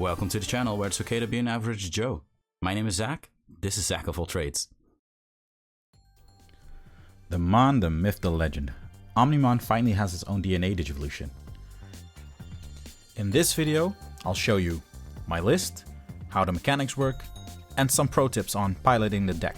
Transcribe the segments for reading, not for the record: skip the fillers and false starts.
Welcome to the channel where it's okay to be an average Joe. My name is Zach, this is Zach of All Trades. The Mon, the myth, the legend. Omnimon finally has its own DNA digivolution. In this video, I'll show you my list, how the mechanics work, and some pro tips on piloting the deck.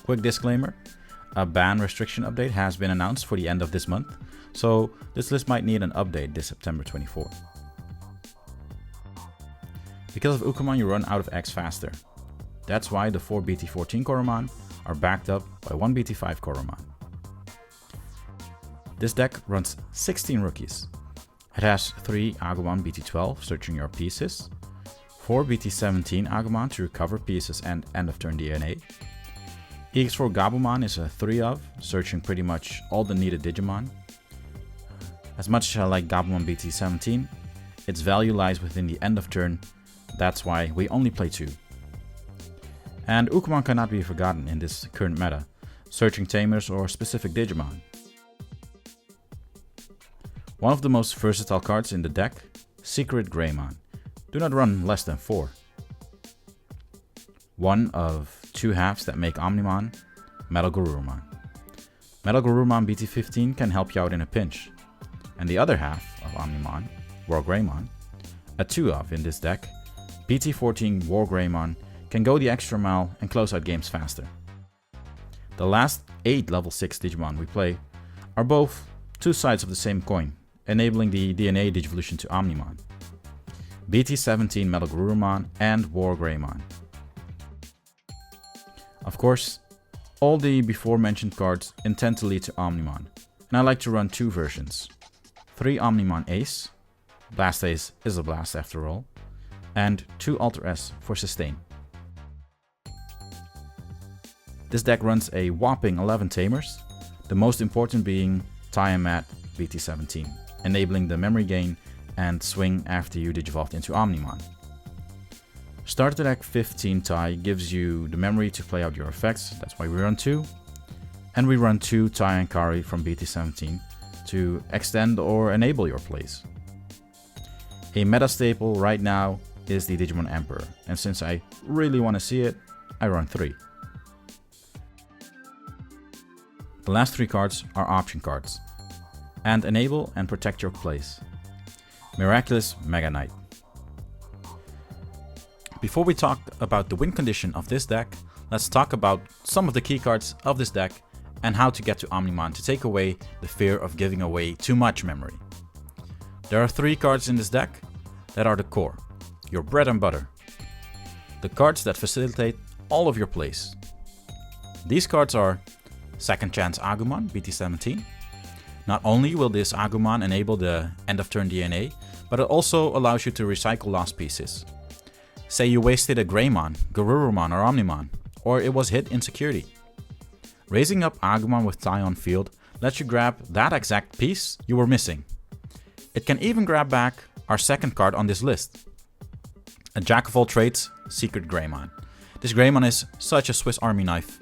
Quick disclaimer, a ban restriction update has been announced for the end of this month, so this list might need an update this September 24. Because of Omnimon, you run out of X faster. That's why the 4 BT14 Koromon are backed up by 1 BT5 Koromon. This deck runs 16 rookies. It has 3 Agumon BT12 searching your pieces, 4 BT17 Agumon to recover pieces and end of turn DNA. EX4 Gabumon is a 3 of, searching pretty much all the needed Digimon. As much as I like Gabumon BT17, its value lies within the end of turn. That's why we only play 2. And Omnimon cannot be forgotten in this current meta, searching tamers or specific Digimon. One of the most versatile cards in the deck, Secret Greymon. Do not run less than 4. One of 2 halves that make Omnimon, Metal Garurumon. Metal Garurumon BT15 can help you out in a pinch. And the other half of Omnimon, War Greymon, a 2 of in this deck, BT14 War Greymon can go the extra mile and close out games faster. The last 8 level 6 Digimon we play are both 2 sides of the same coin, enabling the DNA digivolution to Omnimon. BT17 Metal Garurumon and War Greymon. Of course, all the before mentioned cards intend to lead to Omnimon, and I like to run 2 versions. 3 Omnimon Ace, Blast Ace is a blast after all, and 2 Alter S for sustain. This deck runs a whopping 11 tamers, the most important being Tai and Mat BT17, enabling the memory gain and swing after you digivolved into Omnimon. Starter deck 15 Tai gives you the memory to play out your effects, that's why we run 2. And we run 2 Tai and Kari from BT17 to extend or enable your plays. A meta staple right now is the Digimon Emperor, and since I really want to see it, I run 3. The last 3 cards are option cards, and enable and protect your plays. Miraculous Mega Knight. Before we talk about the win condition of this deck, let's talk about some of the key cards of this deck and how to get to Omnimon to take away the fear of giving away too much memory. There are 3 cards in this deck that are the core, your bread and butter. The cards that facilitate all of your plays. These cards are Second Chance Agumon BT17. Not only will this Agumon enable the end of turn DNA, but it also allows you to recycle lost pieces. Say you wasted a Greymon, Garurumon or Omnimon, or it was hit in security. Raising up Agumon with Tai on field lets you grab that exact piece you were missing. It can even grab back our second card on this list, a Jack of all trades, Secret Greymon. This Greymon is such a Swiss Army knife.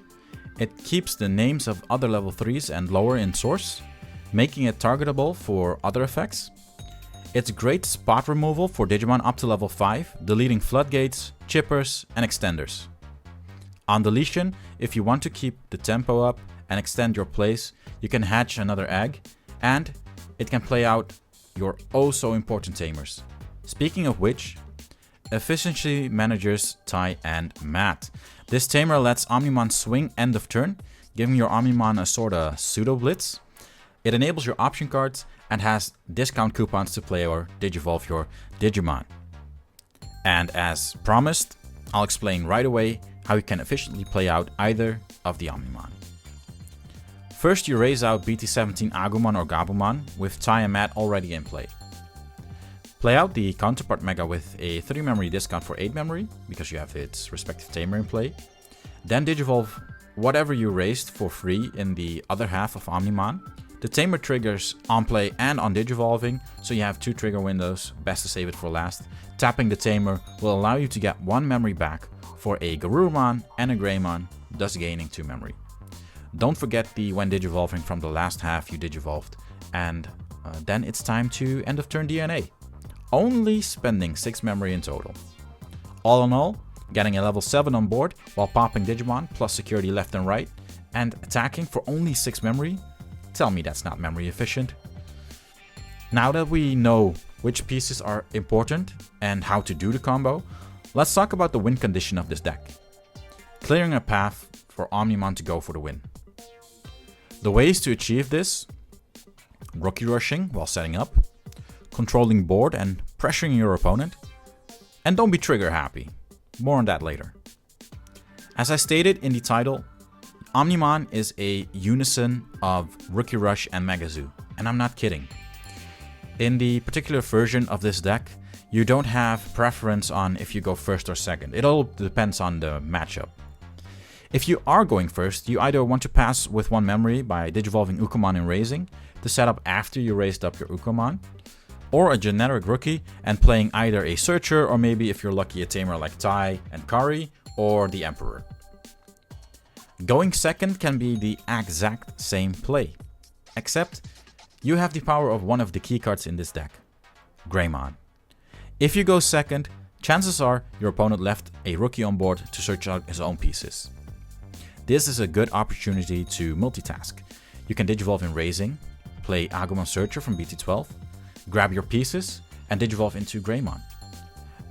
It keeps the names of other level 3s and lower in source, making it targetable for other effects. It's great spot removal for Digimon up to level 5, deleting floodgates, chippers and extenders. On deletion, if you want to keep the tempo up and extend your plays, you can hatch another egg, and it can play out your oh so important tamers. Speaking of which, Efficiency Managers Tai and Mat. This tamer lets Omnimon swing end of turn, giving your Omnimon a sort of pseudo blitz. It enables your option cards and has discount coupons to play or digivolve your Digimon. And as promised, I'll explain right away how you can efficiently play out either of the Omnimon. First, you raise out BT17 Agumon or Gabumon with Tai and Mat already in play. Play out the counterpart Mega with a 3 memory discount for 8 memory, because you have its respective tamer in play. Then digivolve whatever you raised for free in the other half of Omnimon. The tamer triggers on play and on digivolving, so you have 2 trigger windows, best to save it for last. Tapping the tamer will allow you to get 1 memory back for a Garurumon and a Greymon, thus gaining 2 memory. Don't forget the when digivolving from the last half you digivolved, and then it's time to end of turn DNA. only spending 6 memory in total. All in all, getting a level 7 on board while popping Digimon plus security left and right and attacking for only 6 memory? Tell me that's not memory efficient. Now that we know which pieces are important and how to do the combo, let's talk about the win condition of this deck. Clearing a path for Omnimon to go for the win. The ways to achieve this: rookie rushing while setting up, controlling board and pressuring your opponent, and don't be trigger happy. More on that later. As I stated in the title, Omnimon is a unison of Rookie Rush and MEGAZOO, and I'm not kidding. In the particular version of this deck, you don't have preference on if you go first or second. It all depends on the matchup. If you are going first, you either want to pass with 1 memory by digivolving Ukomon and raising to set up after you raised up your Ukomon, or a generic rookie and playing either a Searcher or maybe if you're lucky a tamer like Tai and Kari or the Emperor. Going second can be the exact same play, except you have the power of one of the keycards in this deck, Greymon. If you go second, chances are your opponent left a rookie on board to search out his own pieces. This is a good opportunity to multitask. You can digivolve in raising, play Agumon Searcher from BT12, grab your pieces, and digivolve into Greymon.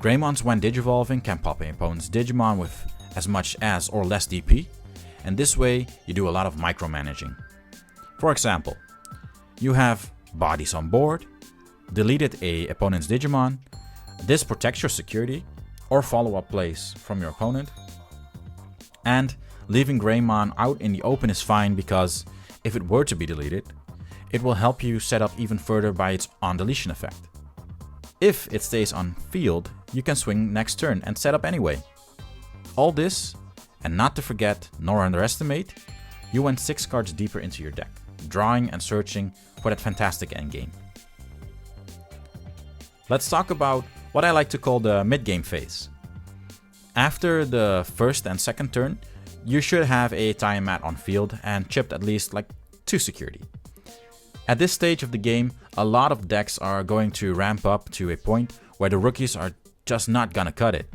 Greymons, when digivolving, can pop an opponent's Digimon with as much as or less DP, and this way you do a lot of micromanaging. For example, you have bodies on board, deleted a opponent's Digimon, this protects your security or follow-up plays from your opponent, and leaving Greymon out in the open is fine because if it were to be deleted, it will help you set up even further by its on-deletion effect. If it stays on field, you can swing next turn and set up anyway. All this, and not to forget nor underestimate, you went 6 cards deeper into your deck, drawing and searching for that fantastic endgame. Let's talk about what I like to call the mid-game phase. After the first and second turn, you should have a tie mat on field and chipped at least like 2 security. At this stage of the game, a lot of decks are going to ramp up to a point where the rookies are just not gonna cut it.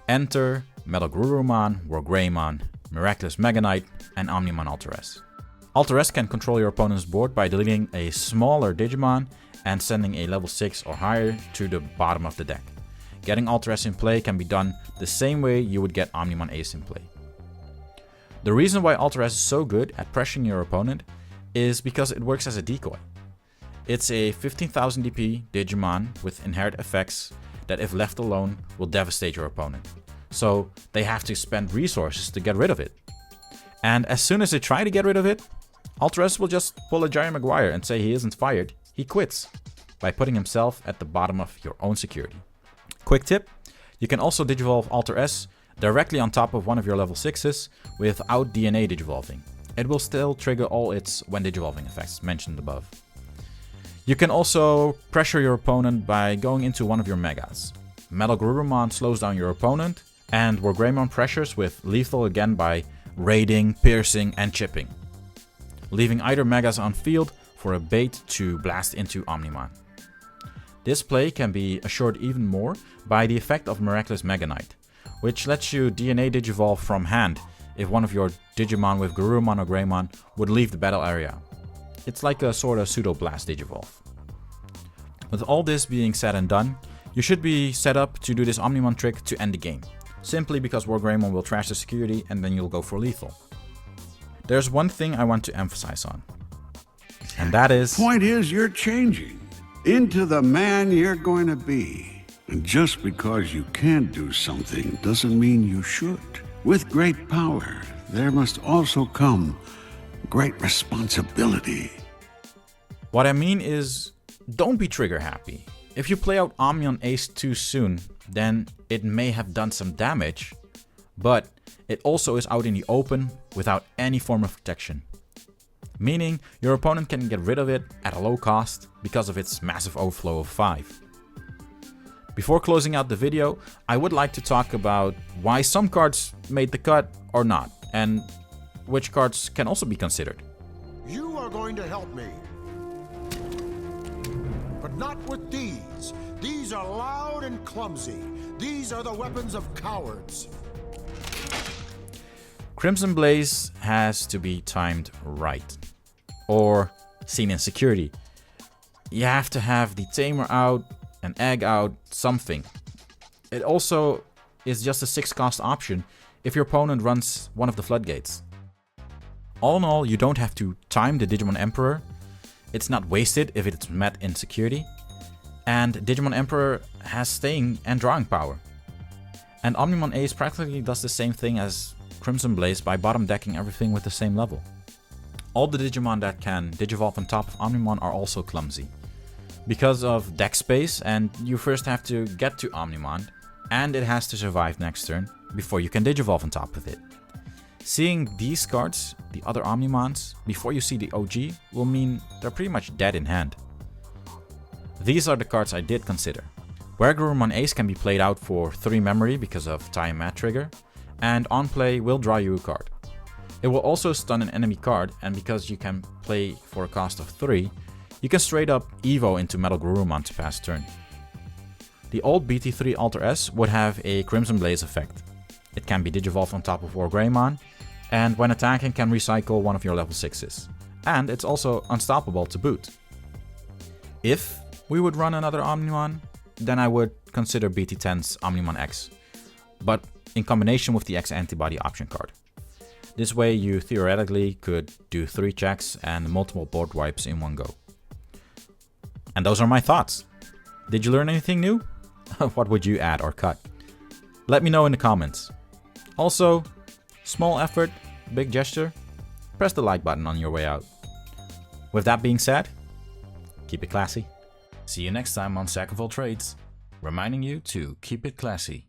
Enter Metal Garurumon, War Greymon, Miraculous Mega Knight, and Omnimon Alteress. Alteress can control your opponent's board by deleting a smaller Digimon and sending a level 6 or higher to the bottom of the deck. Getting Alteress in play can be done the same way you would get Omnimon Ace in play. The reason why Alteress is so good at pressuring your opponent is because it works as a decoy. It's a 15,000 DP Digimon with inherent effects that if left alone will devastate your opponent. So they have to spend resources to get rid of it. And as soon as they try to get rid of it, Alteress will just pull a Jerry Maguire and say he isn't fired, he quits, by putting himself at the bottom of your own security. Quick tip, you can also digivolve Alteress directly on top of one of your level 6s without DNA digivolving. It will still trigger all its when digivolving effects mentioned above. You can also pressure your opponent by going into one of your megas. Metal Garurumon slows down your opponent, and War Greymon pressures with lethal again by raiding, piercing, and chipping, leaving either megas on field for a bait to blast into Omnimon. This play can be assured even more by the effect of Miraculous Mega Knight, which lets you DNA digivolve from hand if one of your Digimon with Garurumon or Greymon would leave the battle area. It's like a sort of pseudo blast digivolve. With all this being said and done, you should be set up to do this Omnimon trick to end the game, simply because War Greymon will trash the security and then you'll go for lethal. There's one thing I want to emphasize on, and that is... Point is, you're changing into the man you're going to be. And just because you can do something doesn't mean you should. With great power, there must also come great responsibility. What I mean is, don't be trigger happy. If you play out Omnion Ace too soon, then it may have done some damage, but it also is out in the open without any form of protection. Meaning, your opponent can get rid of it at a low cost because of its massive overflow of 5. Before closing out the video, I would like to talk about why some cards made the cut or not, and which cards can also be considered. You are going to help me. But Not with these. These are loud and clumsy. These are the weapons of cowards. Crimson Blaze has to be timed right, or seen in security. You have to have the Tamer out, an Egg out, something. It also is just a 6-cost option if your opponent runs one of the floodgates. All in all, you don't have to time the Digimon Emperor. It's not wasted if it's met in security. And Digimon Emperor has staying and drawing power. And Omnimon Ace practically does the same thing as Crimson Blaze by bottom decking everything with the same level. All the Digimon that can Digivolve on top of Omnimon are also clumsy. Because of deck space, and you first have to get to Omnimon, and it has to survive next turn before you can Digivolve on top of it. Seeing these cards, the other Omnimons, before you see the OG will mean they're pretty much dead in hand. These are the cards I did consider. Garurumon Ace can be played out for 3 memory because of Tie and Mat trigger, and on play will draw you a card. It will also stun an enemy card, and because you can play for a cost of 3, you can straight up Evo into Metal Garurumon to pass turn. The old BT3 Alter S would have a Crimson Blaze effect. It can be Digivolved on top of Wargreymon, and when attacking can recycle one of your level 6s. And it's also unstoppable to boot. If we would run another Omnimon, then I would consider BT10's Omnimon X, but in combination with the X antibody option card. This way you theoretically could do 3 checks and multiple board wipes in one go. And those are my thoughts. Did you learn anything new? What would you add or cut? Let me know in the comments. Also, small effort, big gesture, press the like button on your way out. With that being said, keep it classy. See you next time on Sack of All Trades, reminding you to keep it classy.